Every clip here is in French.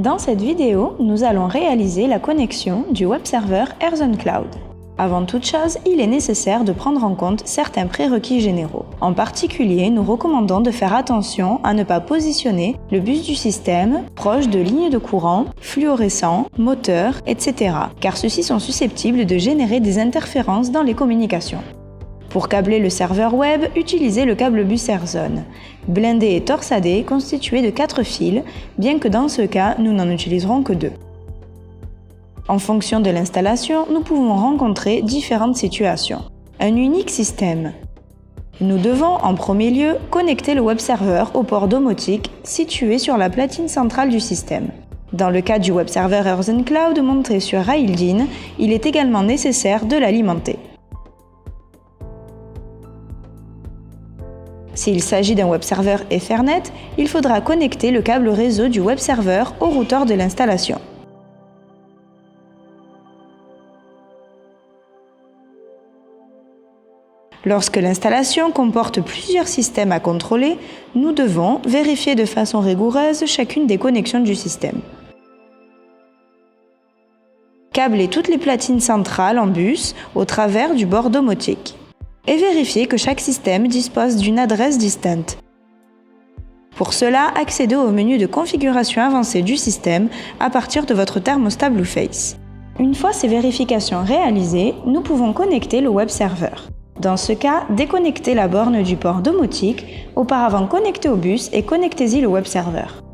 Dans cette vidéo, nous allons réaliser la connexion du web serveur Airzone Cloud. Avant toute chose, il est nécessaire de prendre en compte certains prérequis généraux. En particulier, nous recommandons de faire attention à ne pas positionner le bus du système proche de lignes de courant, fluorescents, moteurs, etc. car ceux-ci sont susceptibles de générer des interférences dans les communications. Pour câbler le serveur web, utilisez le câble bus Airzone, blindé et torsadé, constitué de 4 fils, bien que dans ce cas, nous n'en utiliserons que 2. En fonction de l'installation, nous pouvons rencontrer différentes situations. Un unique système. Nous devons, en premier lieu, connecter le web serveur au port domotique situé sur la platine centrale du système. Dans le cas du web serveur Airzone Cloud monté sur Rails, il est également nécessaire de l'alimenter. S'il s'agit d'un web serveur Ethernet, il faudra connecter le câble réseau du web serveur au routeur de l'installation. Lorsque l'installation comporte plusieurs systèmes à contrôler, nous devons vérifier de façon rigoureuse chacune des connexions du système. Câbler toutes les platines centrales en bus au travers du bord domotique. Et vérifier que chaque système dispose d'une adresse distincte. Pour cela, accédez au menu de configuration avancée du système à partir de votre thermostat Blueface. Une fois ces vérifications réalisées, nous pouvons connecter le web serveur. Dans ce cas, déconnectez la borne du port domotique, auparavant connectée au bus et connectez-y le web serveur.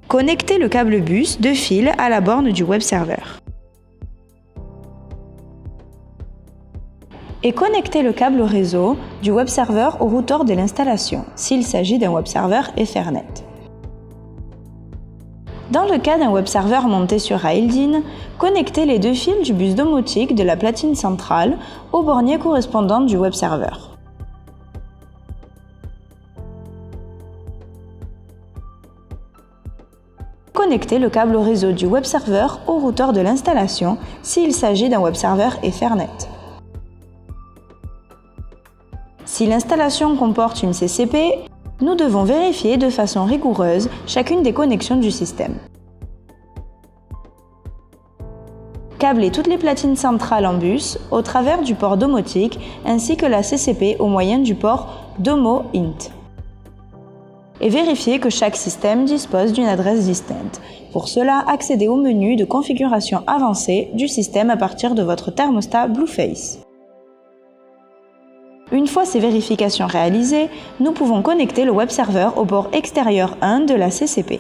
Connectez le câble bus de fil à la borne du web serveur. Et connectez le câble réseau du web serveur au routeur de l'installation, s'il s'agit d'un web serveur Ethernet. Dans le cas d'un web serveur monté sur Rails, connectez les 2 fils du bus domotique de la platine centrale au bornier correspondant du web serveur. Connectez le câble réseau du web serveur au routeur de l'installation, s'il s'agit d'un web serveur Ethernet. Si l'installation comporte une CCP, nous devons vérifier de façon rigoureuse chacune des connexions du système. Câbler toutes les platines centrales en bus au travers du port domotique ainsi que la CCP au moyen du port Domo-int. Et vérifier que chaque système dispose d'une adresse distincte. Pour cela, accédez au menu de configuration avancée du système à partir de votre thermostat Blueface. Une fois ces vérifications réalisées, nous pouvons connecter le web serveur au port extérieur 1 de la CCP.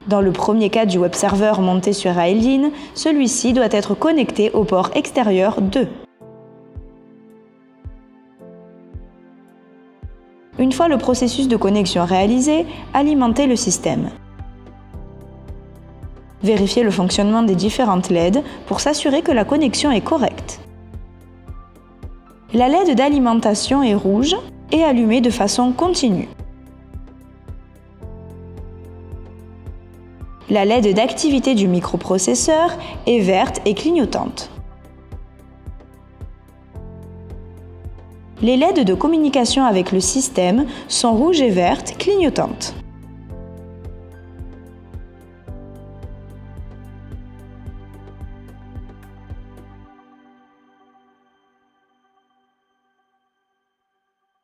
Dans le premier cas du web serveur monté sur Rails, celui-ci doit être connecté au port extérieur 2. Une fois le processus de connexion réalisé, alimentez le système. Vérifiez le fonctionnement des différentes LED pour s'assurer que la connexion est correcte. La LED d'alimentation est rouge et allumée de façon continue. La LED d'activité du microprocesseur est verte et clignotante. Les LED de communication avec le système sont rouges et vertes clignotantes.